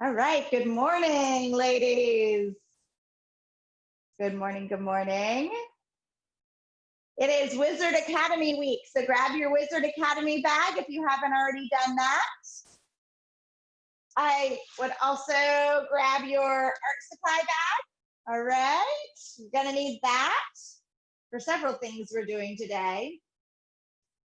All right, good morning, ladies. Good morning, good morning. It is Wizard Academy week, so grab your Wizard Academy bag if you haven't already done that. I would also grab your art supply bag. All right, you're gonna need that for several things we're doing today.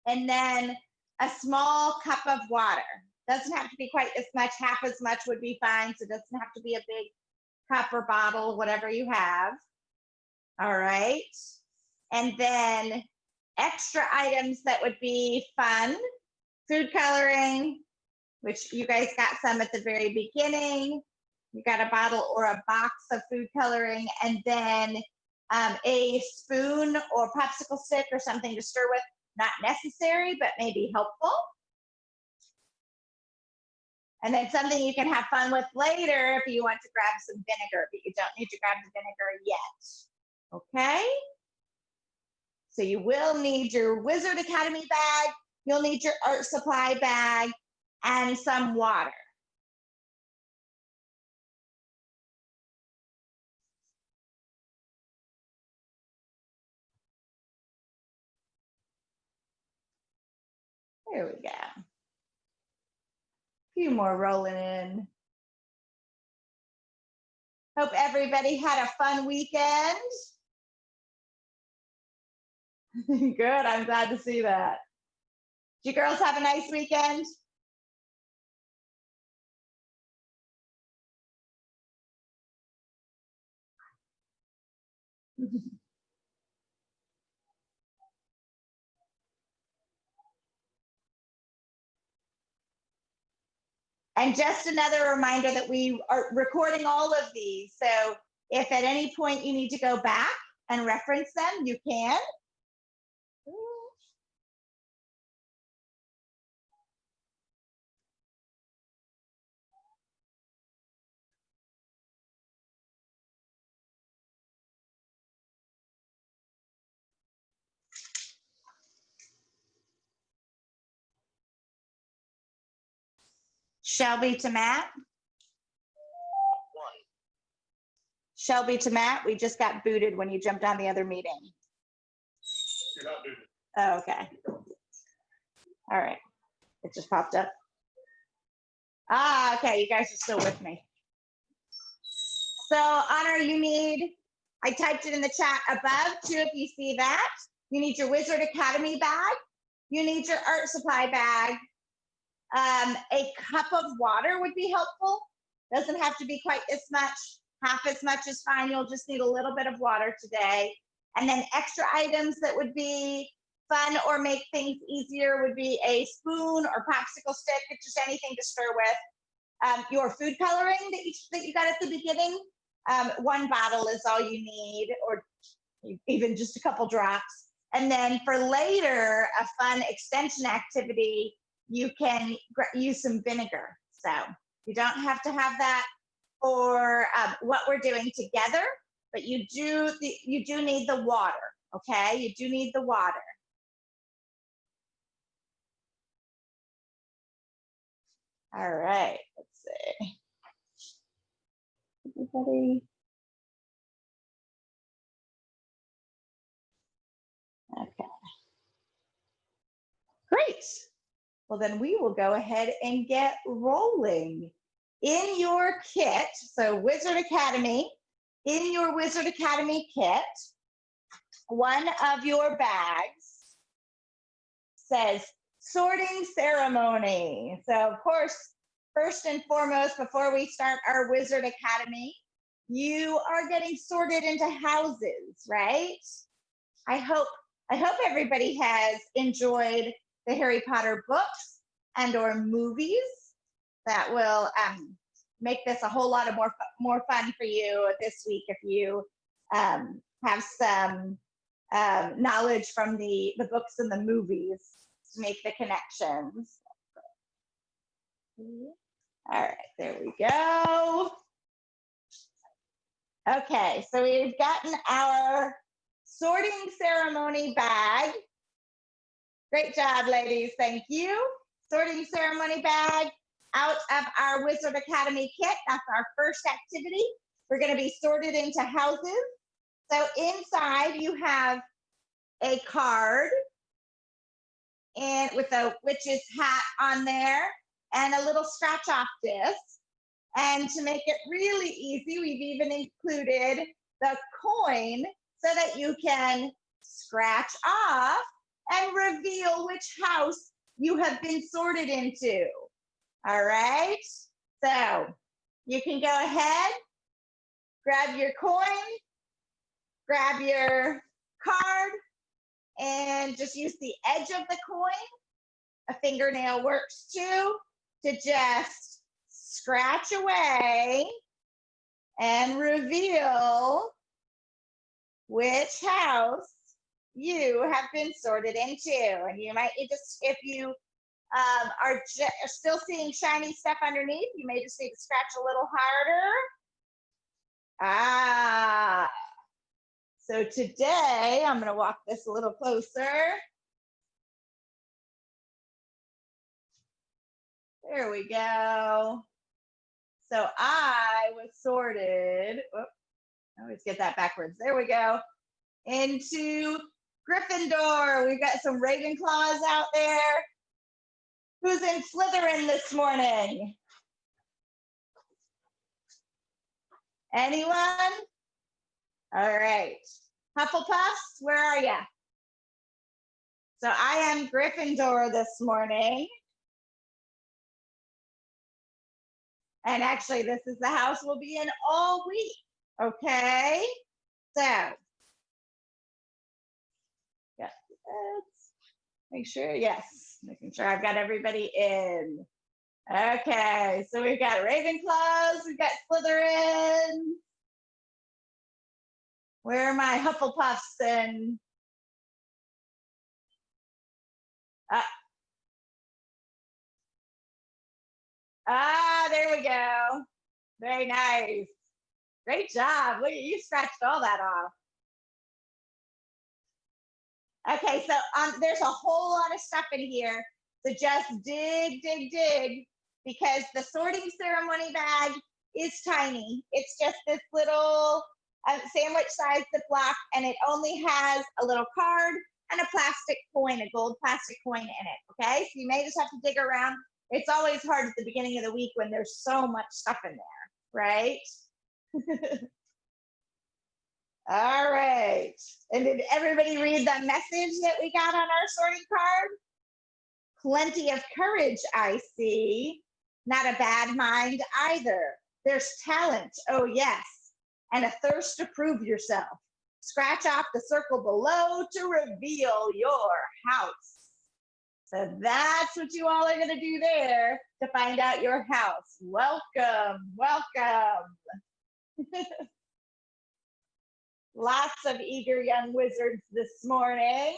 And then a small cup of water. Doesn't have to be quite as much, half as much would be fine, so it doesn't have to be a big cup or bottle, whatever you have. All right. And then extra items that would be fun, food coloring, which you guys got some at the very beginning. You got a bottle or a box of food coloring, and then a spoon or popsicle stick or something to stir with. Not necessary, but maybe helpful. And then something you can have fun with later if you want to grab some vinegar, but you don't need to grab the vinegar yet. Okay? So you will need your Wizard Academy bag, you'll need your art supply bag, and some water. There we go. A few more rolling in. Hope everybody had a fun weekend. Good, I'm glad to see that. Did you girls have a nice weekend? And just another reminder that we are recording all of these. So if at any point you need to go back and reference them, you can. Shelby to Matt. Shelby to Matt, we just got booted when you jumped on the other meeting. You're not booted. Oh, okay. All right. It just popped up. Ah, okay. You guys are still with me. So, Honor, you need, I typed it in the chat above too, if you see that. You need your Wizard Academy bag. You need your art supply bag. A cup of water would be helpful. Doesn't have to be quite as much. Half as much is fine. You'll just need a little bit of water today. And then extra items that would be fun or make things easier would be a spoon or popsicle stick, just anything to stir with. Your food coloring that you got at the beginning, one bottle is all you need, or even just a couple drops. And then for later, a fun extension activity, you can use some vinegar. So you don't have to have that for what we're doing together, but you do need the water, okay? You do need the water. All right, let's see. Everybody. Okay. Great. Well, then we will go ahead and get rolling. In your kit, so Wizard Academy, in your Wizard Academy kit, one of your bags says sorting ceremony. So of course, first and foremost, before we start our Wizard Academy, you are getting sorted into houses, right? I hope everybody has enjoyed the Harry Potter books and or movies. That will make this a whole lot of more fun for you this week if you have some knowledge from the books and the movies to make the connections. All right, there we go. Okay, so we've gotten our sorting ceremony bag. Great job, ladies, thank you. Sorting ceremony bag. out of our Wizard Academy kit. That's our first activity. We're going to be sorted into houses. So inside you have a card and with a witch's hat on there and a little scratch off disc. And to make it really easy, we've even included the coin so that you can scratch off and reveal which house you have been sorted into. All right, so you can go ahead, grab your coin, grab your card, and just use the edge of the coin. A fingernail works too, to just scratch away and reveal which house you have been sorted into. And you might just, if you are still seeing shiny stuff underneath, you may just need to scratch a little harder. So today, I'm gonna walk this a little closer. There we go. So I was sorted, I always get that backwards. There we go. Into Gryffindor. We've got some Ravenclaws out there. Who's in Slytherin this morning? Anyone? All right. Hufflepuffs, where are you? So I am Gryffindor this morning. And actually, this is the house we'll be in all week. Okay. So, yeah, let's make sure, yes, making sure I've got everybody in. Okay, so we've got Ravenclaws, we've got Slytherin. Where are my Hufflepuffs and there we go. Very nice. Great job. Look, you scratched all that off. Okay, so there's a whole lot of stuff in here. So just dig, dig, dig, because the sorting ceremony bag is tiny. It's just this little sandwich-sized Ziploc, and it only has a little card and a plastic coin, a gold plastic coin in it, okay? So you may just have to dig around. It's always hard at the beginning of the week when there's so much stuff in there, right? All right. And did everybody read the message that we got on our sorting card? Plenty of courage, I see. Not a bad mind either. There's talent, oh yes, and a thirst to prove yourself. Scratch off the circle below to reveal your house. So that's what you all are going to do there to find out your house. Welcome, welcome. Lots of eager young wizards this morning.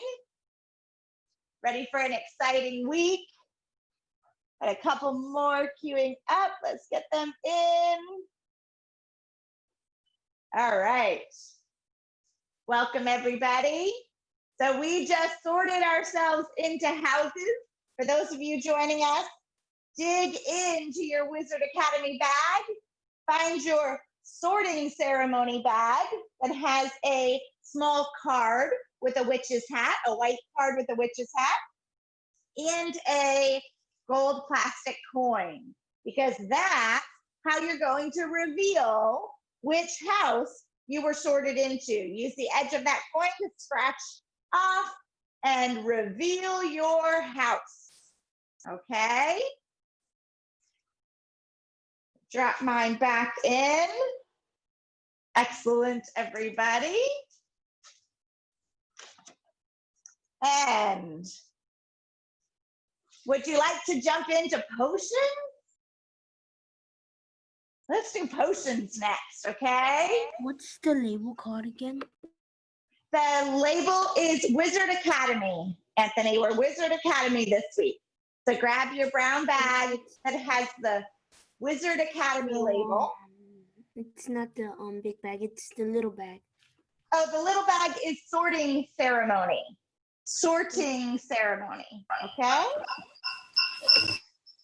Ready for an exciting week? Got a couple more queuing up. Let's get them in. All right. Welcome, everybody. So we just sorted ourselves into houses. For those of you joining us, dig into your Wizard Academy bag, find your sorting ceremony bag that has a small card with a witch's hat, a white card with a witch's hat, and a gold plastic coin, because that's how you're going to reveal which house you were sorted into. Use the edge of that coin to scratch off and reveal your house. Okay? Drop mine back in. Excellent, everybody. And would you like to jump into potions? Let's do potions next, okay? What's the label called again? The label is Wizard Academy, Anthony. We're Wizard Academy this week. So grab your brown bag that has the Wizard Academy label. It's not the big bag, it's the little bag. Oh, the little bag is sorting ceremony. Sorting ceremony, okay?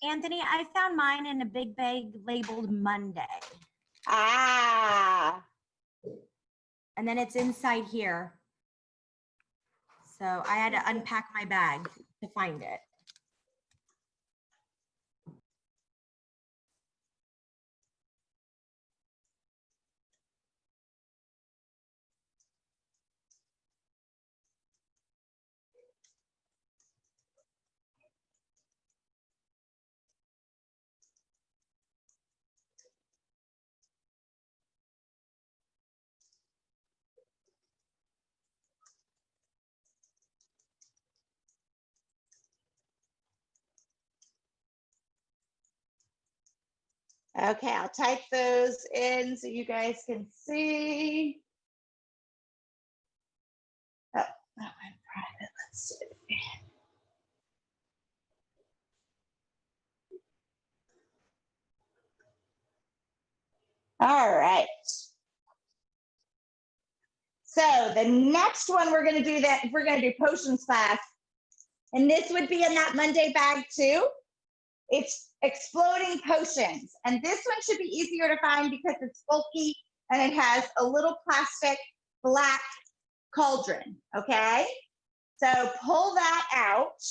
Anthony, I found mine in a big bag labeled Monday. Ah, And then it's inside here. So I had to unpack my bag to find it. okay, I'll type those in so you guys can see. Oh, that went private. Let's see. All right. So the next one we're going to do potions class. And this would be in that Monday bag too. It's exploding potions. And this one should be easier to find because it's bulky and it has a little plastic black cauldron, okay? So pull that out,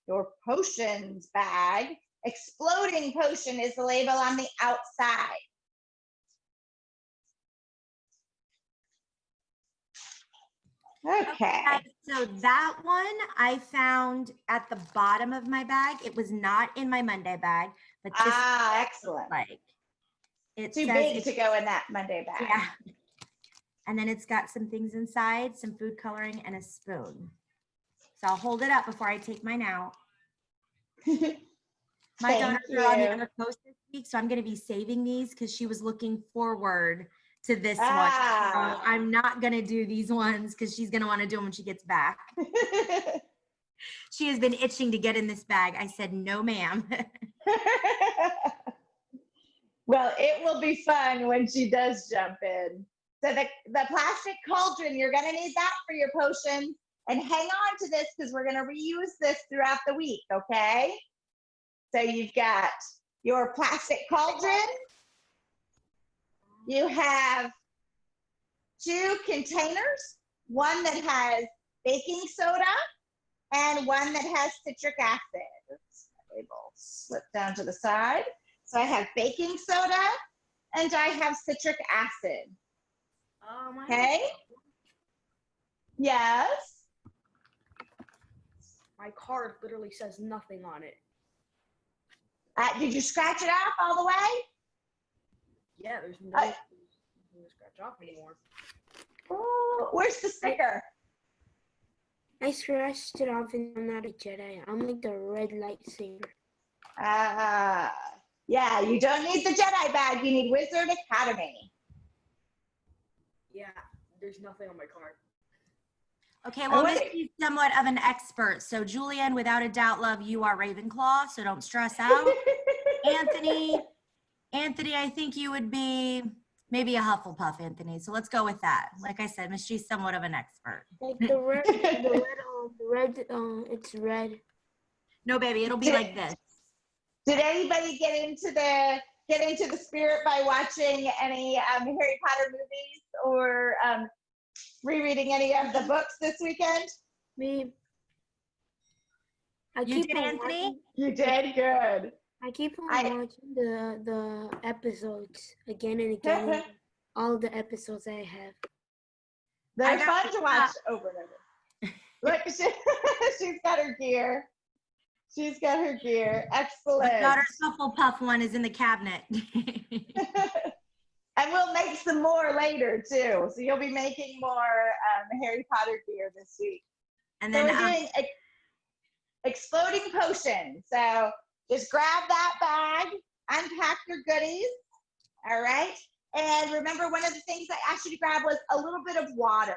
your potions bag. Exploding potion is the label on the outside. Okay. So that one I found at the bottom of my bag. It was not in my Monday bag, but this Excellent. like it Too big to go in that Monday bag. Yeah. And then it's got some things inside, some food coloring and a spoon. So I'll hold it up before I take mine out. My daughters are on the other coast this week, so I'm going to be saving these because she was looking forward to this one. So I'm not going to do these ones because she's going to want to do them when she gets back. She has been itching to get in this bag. I said, no, ma'am. Well, it will be fun when she does jump in. So the plastic cauldron, you're going to need that for your potion. And hang on to this because we're going to reuse this throughout the week, okay? So you've got your plastic cauldron. You have 2 containers, one that has baking soda and one that has citric acid. Oops, my label slipped down to the side. So I have baking soda and I have citric acid. Okay? Yes. My card literally says nothing on it. Did you scratch it off all the way? Yeah, there's nothing to scratch off anymore. Oh, where's the sticker? I scratched it off and I'm not a Jedi. I'm like the red lightsaber. Yeah, you don't need the Jedi bag. You need Wizard Academy. Yeah, there's nothing on my card. Okay, well, Misty's somewhat of an expert. So, Julian, without a doubt, love, you are Ravenclaw, so don't stress out. Anthony, I think you would be maybe a Hufflepuff, Anthony. So let's go with that. Like I said, Misty's somewhat of an expert. Like the red, it's red. No, baby, it'll be like this. Did anybody get into the spirit by watching any Harry Potter movies or rereading any of the books this weekend? Me. You did, Anthony? You did? Good. I keep on watching the episodes again and again. All the episodes I have. They're fun to watch over and over. Look, she's got her gear. She's got her gear. Excellent. My daughter's Hufflepuff one is in the cabinet. And we'll make some more later too. So you'll be making more Harry Potter gear this week. And then we're doing exploding potions. So just grab that bag, unpack your goodies. All right. And remember, one of the things I asked you to grab was a little bit of water.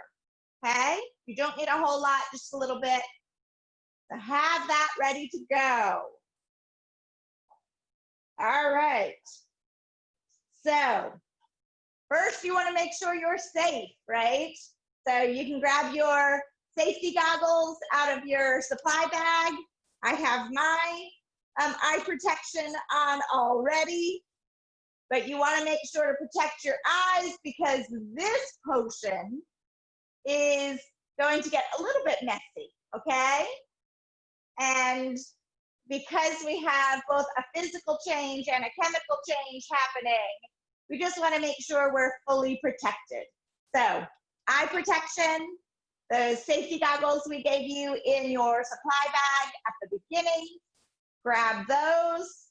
Okay. You don't need a whole lot, just a little bit. So have that ready to go. All right. So first, you want to make sure you're safe, right? So you can grab your safety goggles out of your supply bag. I have my eye protection on already, but you want to make sure to protect your eyes because this potion is going to get a little bit messy, okay? And because we have both a physical change and a chemical change happening, we just want to make sure we're fully protected. So, eye protection, those safety goggles we gave you in your supply bag at the beginning, grab those.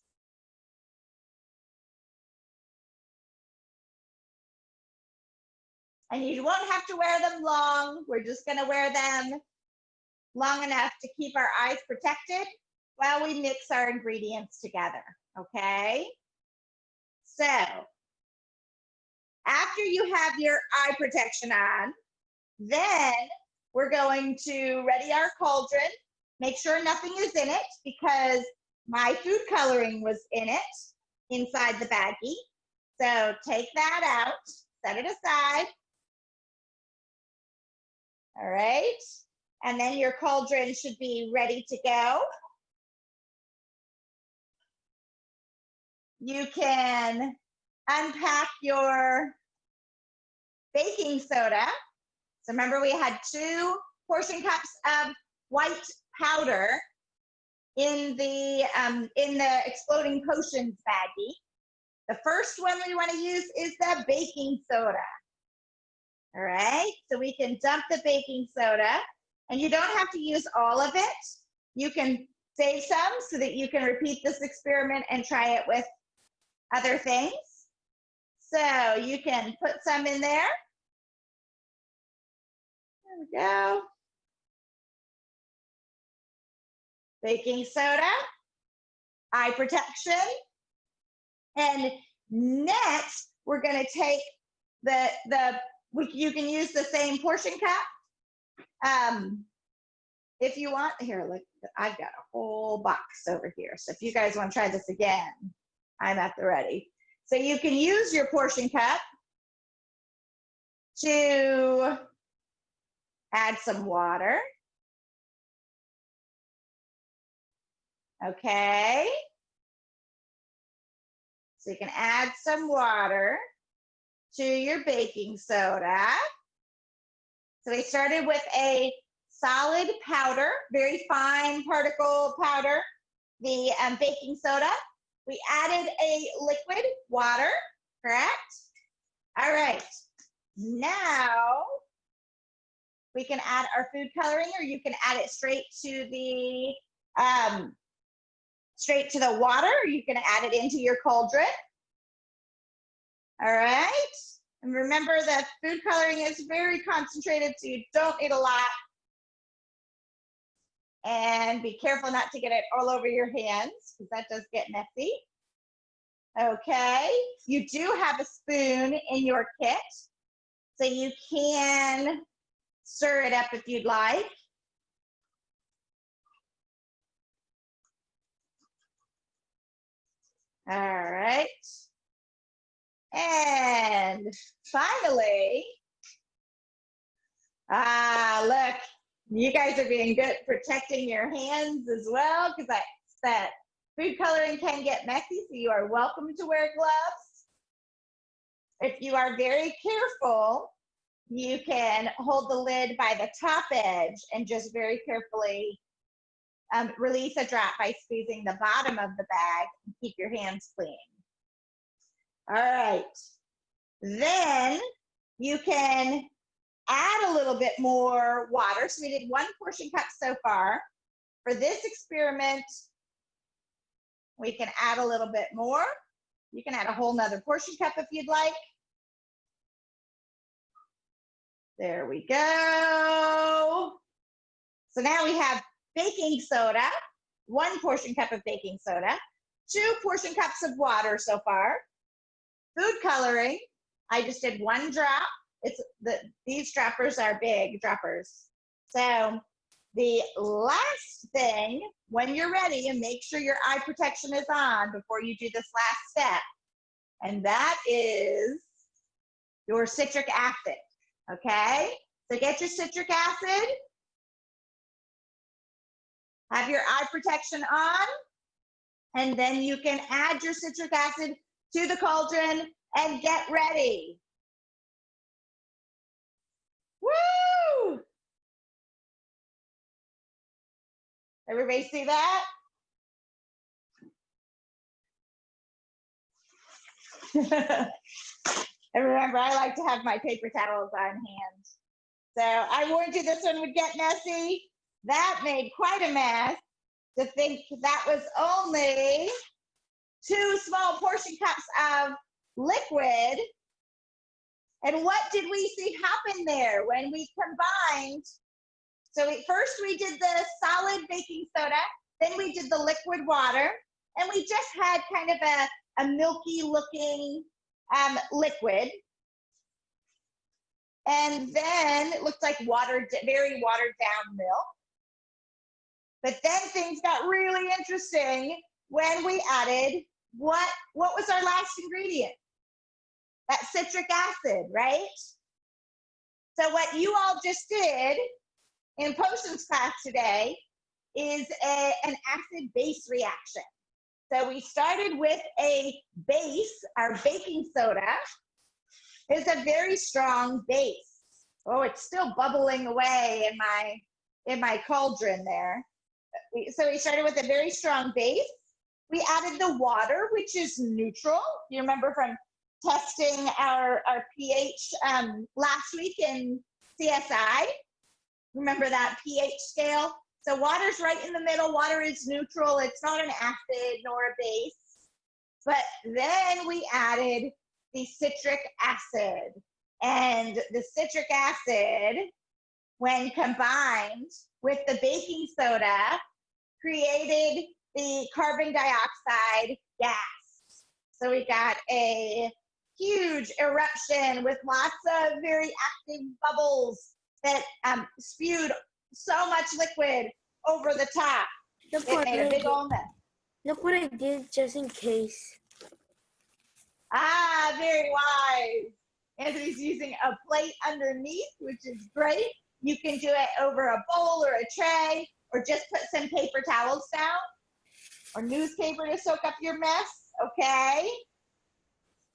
And you won't have to wear them long. We're just going to wear them long enough to keep our eyes protected while we mix our ingredients together, okay? So, after you have your eye protection on, then we're going to ready our cauldron. Make sure nothing is in it because my food coloring was in it, inside the baggie. So take that out, set it aside. All right, and then your cauldron should be ready to go. You can unpack your baking soda. So remember we had 2 portion cups of white powder in the exploding potions baggie. The first one we want to use is the baking soda. All right, so we can dump the baking soda, and you don't have to use all of it. You can save some so that you can repeat this experiment and try it with other things. So you can put some in there. There we go. Baking soda, eye protection. And next, we're going to take you can use the same portion cup. If you want, here, look, I've got a whole box over here. So if you guys want to try this again, I'm at the ready. So you can use your portion cup to add some water. Okay. So you can add some water to your baking soda. So we started with a solid powder, very fine particle powder, the baking soda. We added a liquid water, correct? All right, now we can add our food coloring, or you can add it straight to the water, or you can add it into your cauldron. All right, and remember that food coloring is very concentrated, so you don't need a lot. And be careful not to get it all over your hands, because that does get messy. Okay, you do have a spoon in your kit, so you can stir it up if you'd like. All right. And finally, look, you guys are being good protecting your hands as well, because that food coloring can get messy, so you are welcome to wear gloves. If you are very careful, you can hold the lid by the top edge and just very carefully release a drop by squeezing the bottom of the bag and keep your hands clean. All right, then you can add a little bit more water. So we did 1 portion cup so far. For this experiment, we can add a little bit more. You can add a whole nother portion cup if you'd like. There we go. So now we have baking soda, 1 portion cup of baking soda, 2 portion cups of water so far. Food coloring, I just did 1 drop. These droppers are big droppers. So the last thing, when you're ready, and make sure your eye protection is on before you do this last step, and that is your citric acid, okay? So get your citric acid, have your eye protection on, And then you can add your citric acid to the cauldron and get ready. Woo! Everybody see that? And remember, I like to have my paper towels on hand. So I warned you this one would get messy. That made quite a mess. To think that was only 2 small portion cups of liquid. And what did we see happen there when we combined? So first we did the solid baking soda, then we did the liquid water, and we just had kind of a milky looking liquid. And then it looked like very watered down milk. But then things got really interesting when we added, what was our last ingredient? That citric acid, right? So what you all just did in potions class today is an acid-base reaction. So we started with a base, our baking soda is a very strong base. Oh, it's still bubbling away in my cauldron there. So we started with a very strong base. We added the water, which is neutral. You remember from testing our pH last week in CSI? Remember that pH scale? So water's right in the middle. Water is neutral. It's not an acid nor a base. But then we added the citric acid. And the citric acid, when combined with the baking soda, created the carbon dioxide gas. So we got a huge eruption with lots of very active bubbles that spewed so much liquid over the top. Look It what made a big old mess. Look what I did just in case. Ah, very wise. Anthony's using a plate underneath, which is great. You can do it over a bowl or a tray, or just put some paper towels down, or newspaper to soak up your mess, okay?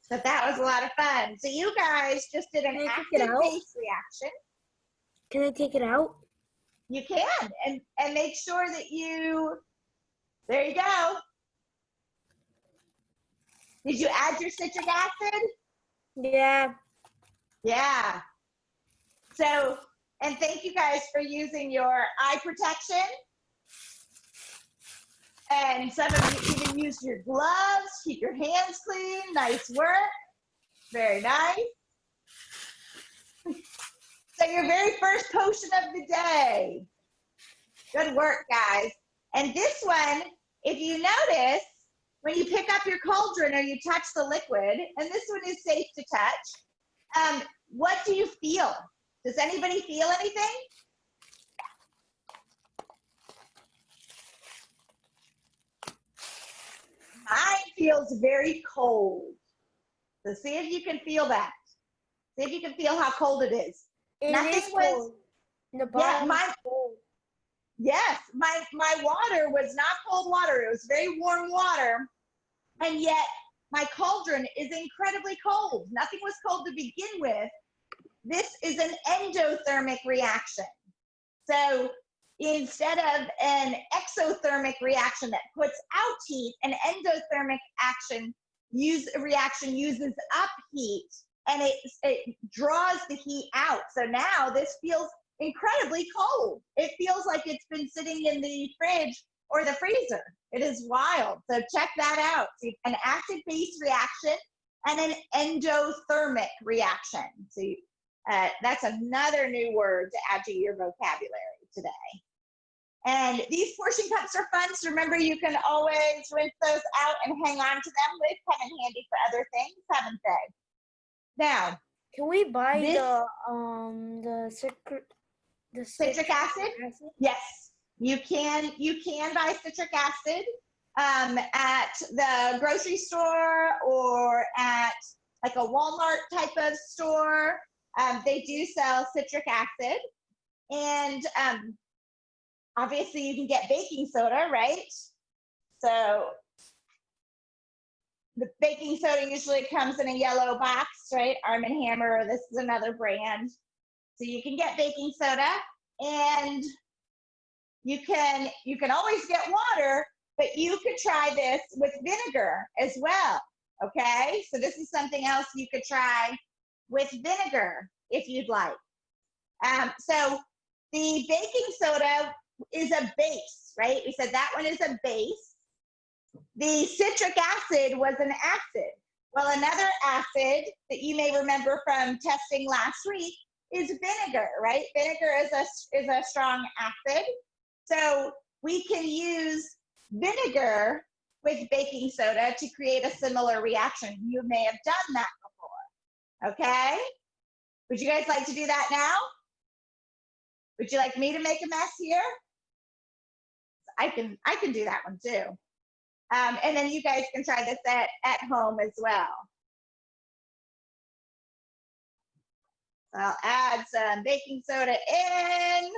But that was a lot of fun. So you guys just did an acid-base reaction. Can I take it out? You can, and make sure that there you go. Did you add your citric acid? Yeah. Yeah. So, and thank you guys for using your eye protection. And some of you even used your gloves, keep your hands clean. Nice work. Very nice. So your very first potion of the day. Good work, guys. And this one, if you notice, when you pick up your cauldron or you touch the liquid, and this one is safe to touch, what do you feel? Does anybody feel anything? Mine feels very cold. So see if you can feel that. See if you can feel how cold it is. It is cold. The bottom is cold. Yes, my water was not cold water. It was very warm water. And yet my cauldron is incredibly cold. Nothing was cold to begin with. This is an endothermic reaction. So instead of an exothermic reaction that puts out heat, an endothermic reaction uses up heat, and it draws the heat out. So now this feels incredibly cold. It feels like it's been sitting in the fridge or the freezer. It is wild. So check that out. So an acid-base reaction and an endothermic reaction. So that's another new word to add to your vocabulary today. And these portion cups are fun. So remember, you can always rinse those out and hang on to them. They've come in handy for other things, haven't they? Now, can we buy the citric acid? Yes, you can. You can buy citric acid at the grocery store or at like a Walmart type of store. They do sell citric acid, and obviously you can get baking soda, right? So the baking soda usually comes in a yellow box, right? Arm & Hammer, this is another brand. So you can get baking soda, and you can always get water, but you could try this with vinegar as well, okay? So this is something else you could try with vinegar if you'd like. So the baking soda is a base, right? We said that one is a base. The citric acid was an acid. Well, another acid that you may remember from testing last week is vinegar, right? Vinegar is a strong acid. So we can use vinegar with baking soda to create a similar reaction. You may have done that before, okay? Would you guys like to do that now? Would you like me to make a mess here? I can do that one too. And then you guys can try this at home as well. I'll add some baking soda in.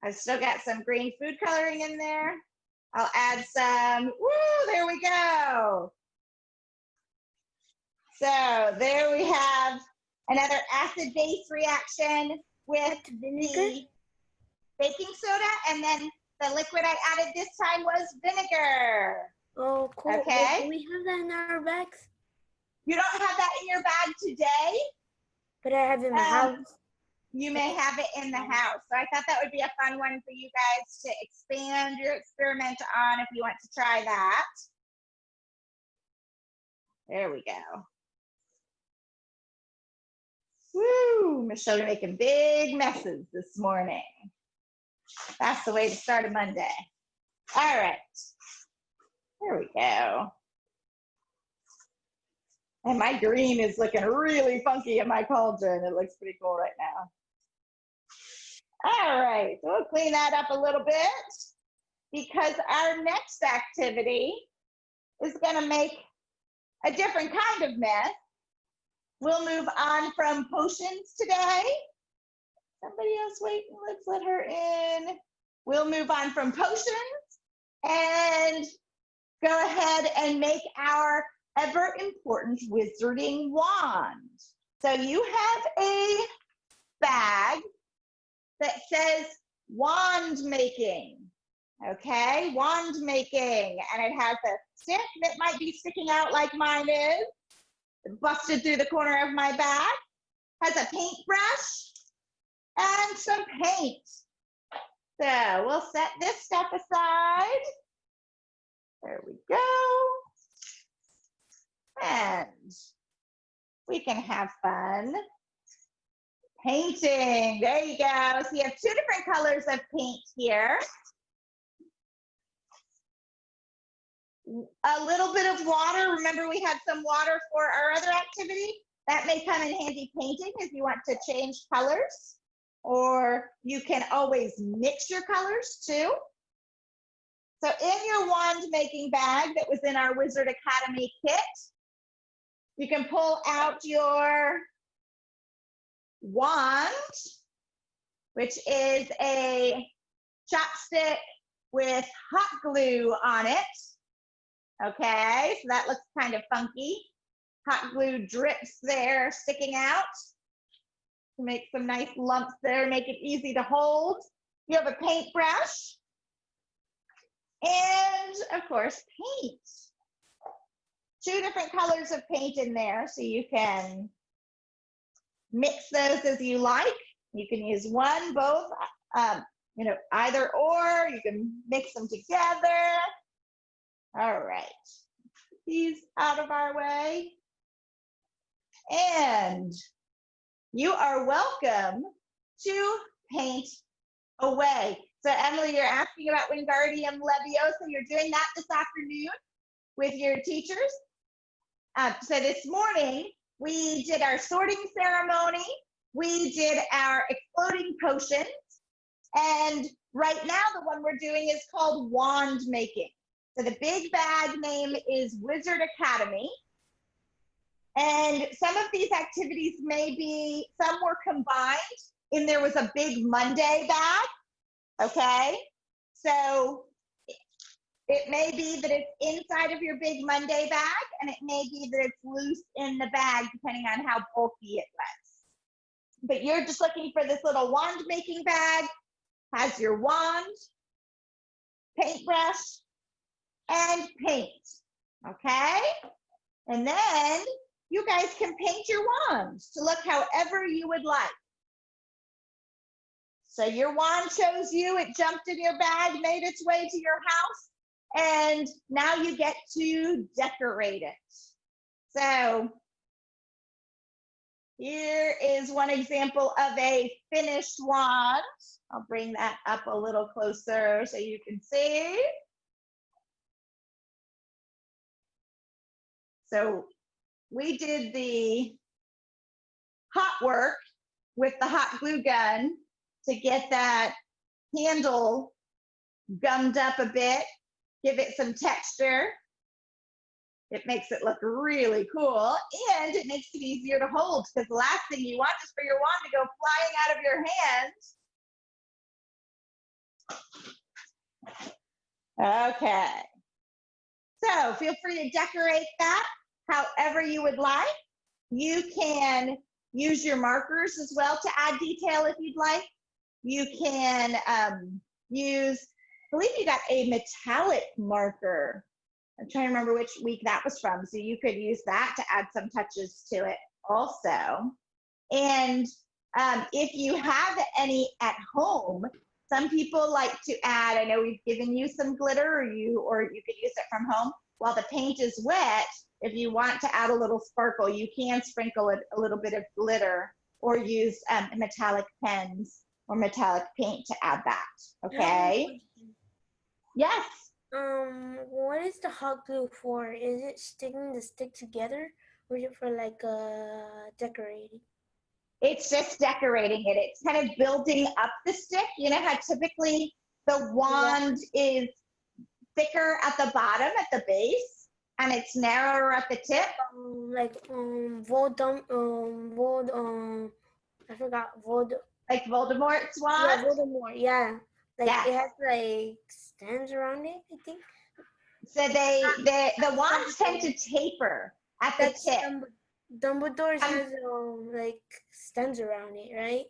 I've still got some green food coloring in there. I'll add some, woo, there we go. So there we have another acid-base reaction with the baking soda, and then the liquid I added this time was vinegar. Oh, cool. Okay. Do we have that in our bags? You don't have that in your bag today? But I have it in my house. You may have it in the house. So I thought that would be a fun one for you guys to expand your experiment on if you want to try that. There we go. Woo, Michelle, you're making big messes this morning. That's the way to start a Monday. All right, there we go. And my green is looking really funky in my cauldron. It looks pretty cool right now. All right, so we'll clean that up a little bit because our next activity is gonna make a different kind of mess. We'll move on from potions today. Somebody else waiting, let's let her in. We'll move on from potions and go ahead and make our ever important wizarding wand. So you have a bag that says wand making, okay? Wand making, and it has a stick that might be sticking out like mine is, busted through the corner of my bag, has a paintbrush and some paint. So we'll set this stuff aside. There we go. And we can have fun painting. There you go. So you have two different colors of paint here. A little bit of water. Remember, we had some water for our other activity. That may come in handy painting if you want to change colors, or you can always mix your colors too. So in your wand making bag that was in our Wizard Academy kit, you can pull out your wand, which is a chopstick with hot glue on it. Okay, so that looks kind of funky. Hot glue drips there, sticking out to make some nice lumps there, make it easy to hold. You have a paintbrush, and of course, paint. Two different colors of paint in there, so you can mix those as you like. You can use one, both, you know, either or. You can mix them together. All right, these out of our way. And you are welcome to paint away. So Emily, you're asking about Wingardium Leviosa. You're doing that this afternoon with your teachers. So this morning, we did our sorting ceremony. We did our exploding potions. And right now, the one we're doing is called wand making. So the big bag name is Wizard Academy. And some of these activities may be, some were combined and there was a big Monday bag, okay? So It may be that it's inside of your Big Monday bag, and it may be that it's loose in the bag, depending on how bulky it was. But you're just looking for this little wand making bag, has your wand, paintbrush, and paint, okay? And then you guys can paint your wands to look however you would like. So your wand chose you, it jumped in your bag, made its way to your house, and now you get to decorate it. So here is one example of a finished wand. I'll bring that up a little closer so you can see. So we did the hot work with the hot glue gun to get that handle gummed up a bit, give it some texture. It makes it look really cool, and it makes it easier to hold, because the last thing you want is for your wand to go flying out of your hand. Okay. So feel free to decorate that however you would like. You can use your markers as well to add detail if you'd like. You can use, I believe you got a metallic marker. I'm trying to remember which week that was from. So you could use that to add some touches to it also. And if you have any at home, some people like to add, I know we've given you some glitter, or you could use it from home. While the paint is wet, if you want to add a little sparkle, you can sprinkle a little bit of glitter, or use metallic pens or metallic paint to add that, okay? Yes. What is the hot glue for? Is it sticking the stick together, or is it for like decorating? It's just decorating it. It's kind of building up the stick. You know how typically the wand is thicker at the bottom, at the base, and it's narrower at the tip? I forgot, like Voldemort's wand? Yeah, Voldemort, yeah. Like Yeah. it has like stands around it, I think. So the wands tend to taper at the tip. Dumbledore's has like stands around it, right?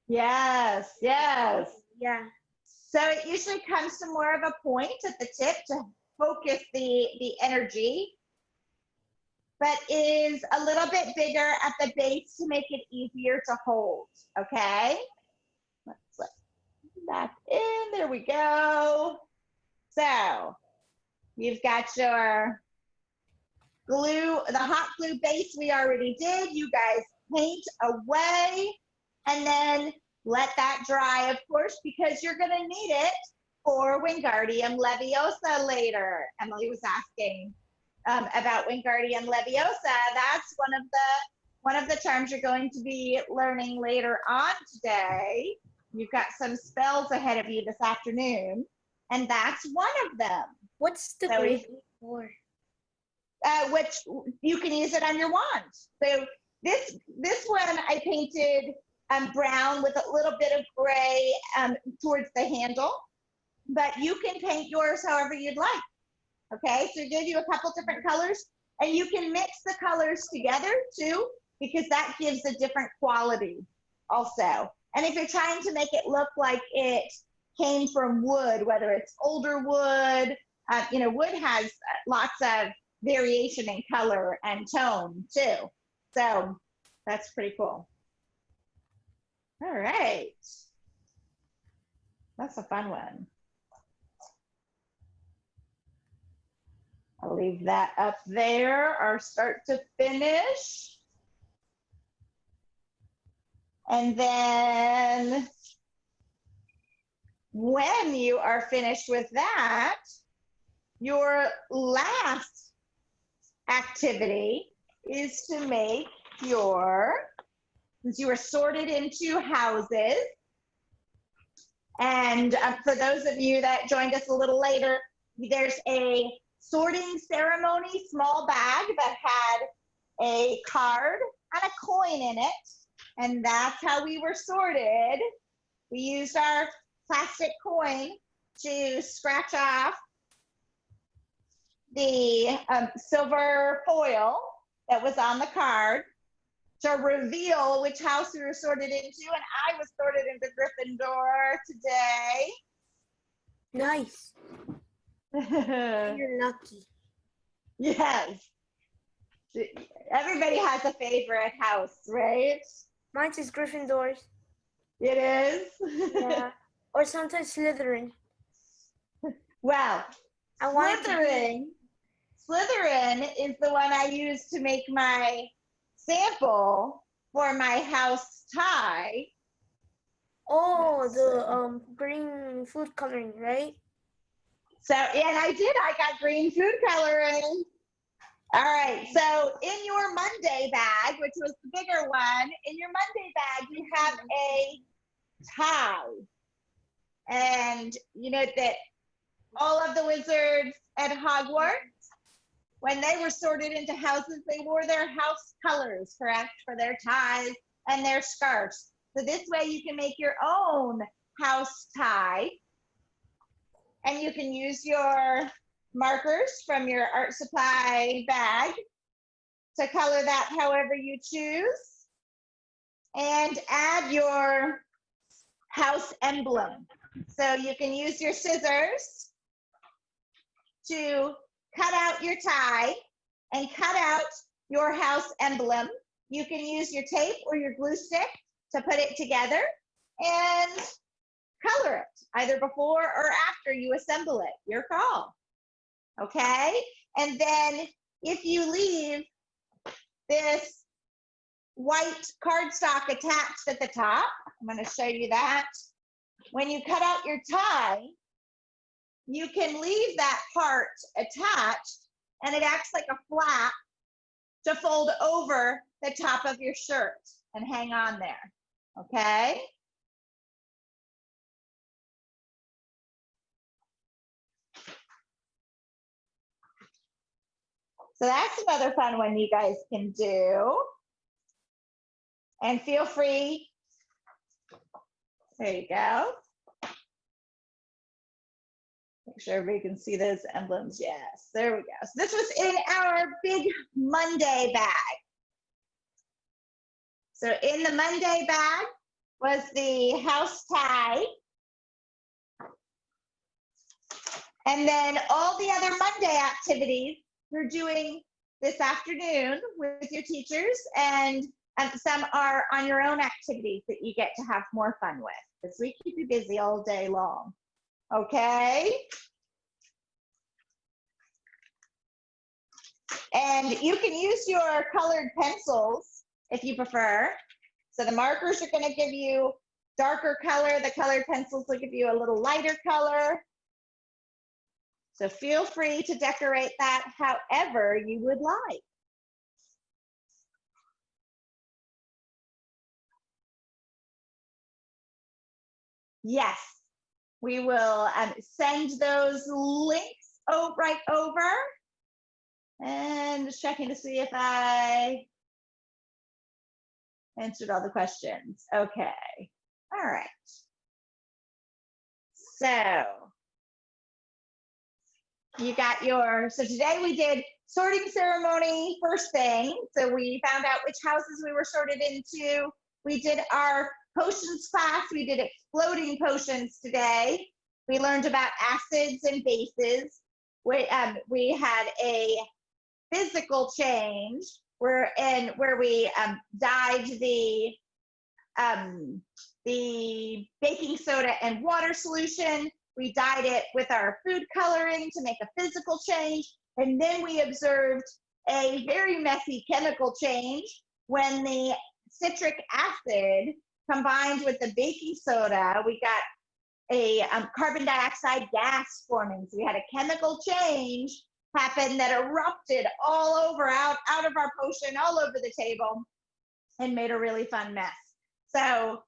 Yes, yes. Yeah. So it usually comes to more of a point at the tip to focus the energy, but is a little bit bigger at the base to make it easier to hold, okay? Let's let that in, there we go. So you've got your glue, the hot glue base we already did. You guys paint away and then let that dry, of course, because you're gonna need it for Wingardium Leviosa later. Emily was asking about Wingardium Leviosa. That's one of the terms you're going to be learning later on today. You've got some spells ahead of you this afternoon, and that's one of them. What's the grade for? Which you can use it on your wand. So this one I painted brown with a little bit of gray towards the handle, but you can paint yours however you'd like. Okay, so it gives you a couple different colors, and you can mix the colors together too, because that gives a different quality also. And if you're trying to make it look like it came from wood, whether it's older wood, wood has lots of variation in color and tone too. So that's pretty cool. All right. That's a fun one. I'll leave that up there, our start to finish. And then when you are finished with that, your last activity is to make since you are sorted into houses, and for those of you that joined us a little later, there's a sorting ceremony small bag that had a card and a coin in it, and that's how we were sorted. We used our plastic coin to scratch off the silver foil that was on the card to reveal which house we were sorted into, and I was sorted into Gryffindor Nice. today. You're lucky. Yes. Everybody has a favorite house, right? Mine's is Gryffindor's. It is. Yeah. Or sometimes Slytherin. Well, I wanted to Slytherin is the one I use to make my sample for my house tie. Oh, the green food coloring, right? So, and I did. I got green food coloring. All right. So, in your Monday bag, which was the bigger one, in your Monday bag, you have a tie. And you know that all of the wizards at Hogwarts, when they were sorted into houses, they wore their house colors, correct, for their ties and their scarves. So this way you can make your own house tie. And you can use your markers from your art supply bag to color that however you choose. And add your house emblem. So you can use your scissors to cut out your tie and cut out your house emblem. You can use your tape or your glue stick to put it together and color it either before or after you assemble it. Your call. Okay? And then if you leave this white cardstock attached at the top, I'm going to show you that. When you cut out your tie, you can leave that part attached and it acts like a flap to fold over the top of your shirt and hang on there, okay? So that's another fun one you guys can do. And feel free, there you go. Make sure everybody can see those emblems. Yes, there we go. So this was in our big Monday bag. So in the Monday bag was the house tie. And then all the other Monday activities we're doing this afternoon with your teachers, and some are on your own activities that you get to have more fun with, because we keep you busy all day long. Okay? And you can use your colored pencils if you prefer. So the markers are going to give you darker color. The colored pencils will give you a little lighter color. So feel free to decorate that however you would like. Yes, we will send those links right over. And just checking to see if I answered all the questions. Okay. All right. So you got your, so today we did sorting ceremony first thing. So we found out which houses we were sorted into. We did our potions class. We did exploding potions today. We learned about acids and bases. We had a physical change where we dyed the baking soda and water solution. We dyed it with our food coloring to make a physical change. And then we observed a very messy chemical change when the citric acid combined with the baking soda, we got a carbon dioxide gas forming. So we had a chemical change happen that erupted all over, out of our potion, all over the table, and made a really fun mess. So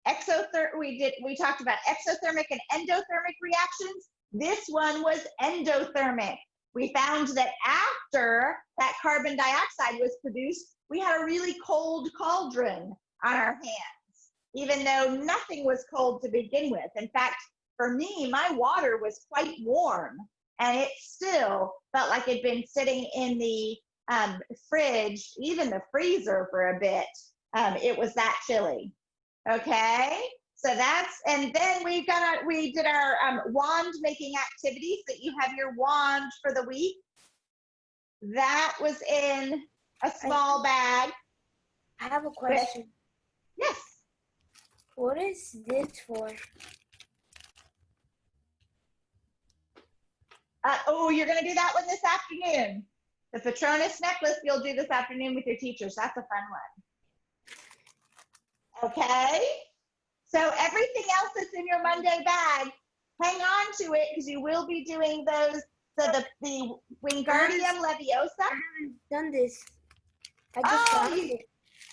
we talked about exothermic and endothermic reactions. This one was endothermic. We found that after that carbon dioxide was produced, we had a really cold cauldron on our hands, even though nothing was cold to begin with. In fact, for me, my water was quite warm. and it still felt like it'd been sitting in the fridge, even the freezer for a bit. It was that chilly. Okay. So that's, and then we did our wand making activities, that you have your wand for the week. That was in a small bag. I have a question. Yes. What is this for? Oh, you're going to do that one this afternoon. The Patronus necklace you'll do this afternoon with your teachers. That's a fun one. Okay. So everything else that's in your Monday bag, hang on to it, because you will be doing those. So the Wingardium Leviosa. I haven't done this. I just found it.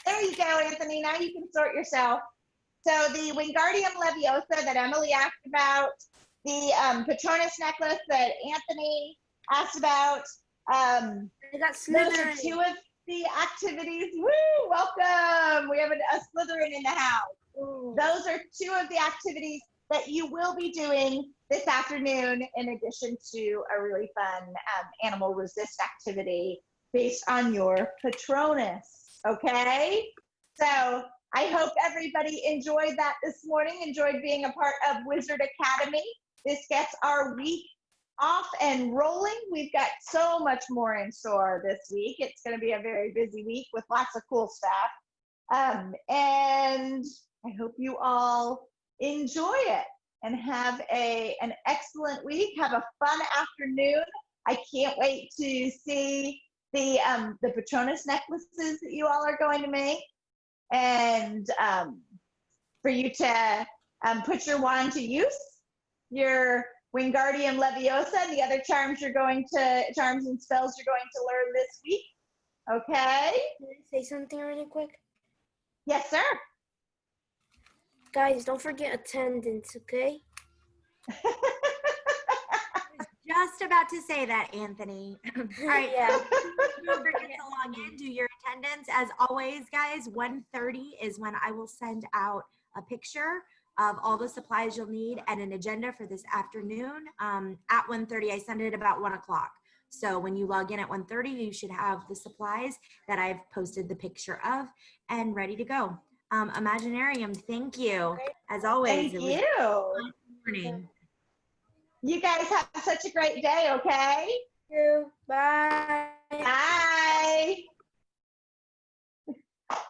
There you go, Anthony. Now you can sort yourself. So the Wingardium Leviosa that Emily asked about, the Patronus necklace that Anthony asked about. I got Those are Slytherin. two of the activities. Woo! Welcome. We have a Slytherin in the house. Ooh. Those are two of the activities that you will be doing this afternoon, in addition to a really fun animal resist activity based on your Patronus. Okay? So I hope everybody enjoyed that this morning, enjoyed being a part of Wizard Academy. This gets our week off and rolling. We've got so much more in store this week. It's going to be a very busy week with lots of cool stuff. And I hope you all enjoy it and have an excellent week. Have a fun afternoon. I can't wait to see the Patronus necklaces that you all are going to make, and for you to put your wand to use, your Wingardium Leviosa, and the other charms and spells you're going to learn this week. Okay? Can I say something really quick? Yes, sir. Guys, don't forget attendance, okay? Just about to say that, Anthony. All right. Yeah. Don't forget to log in, do your attendance. As always, guys, 1:30 is when I will send out a picture of all the supplies you'll need and an agenda for this afternoon. At 1:30, I send it about 1 o'clock. So when you log in at 1:30, you should have the supplies that I've posted the picture of and ready to go. Imaginarium, thank you. As always, Thank it was you. a fun morning. You guys have such a great day, okay? Thank you. Bye. Bye.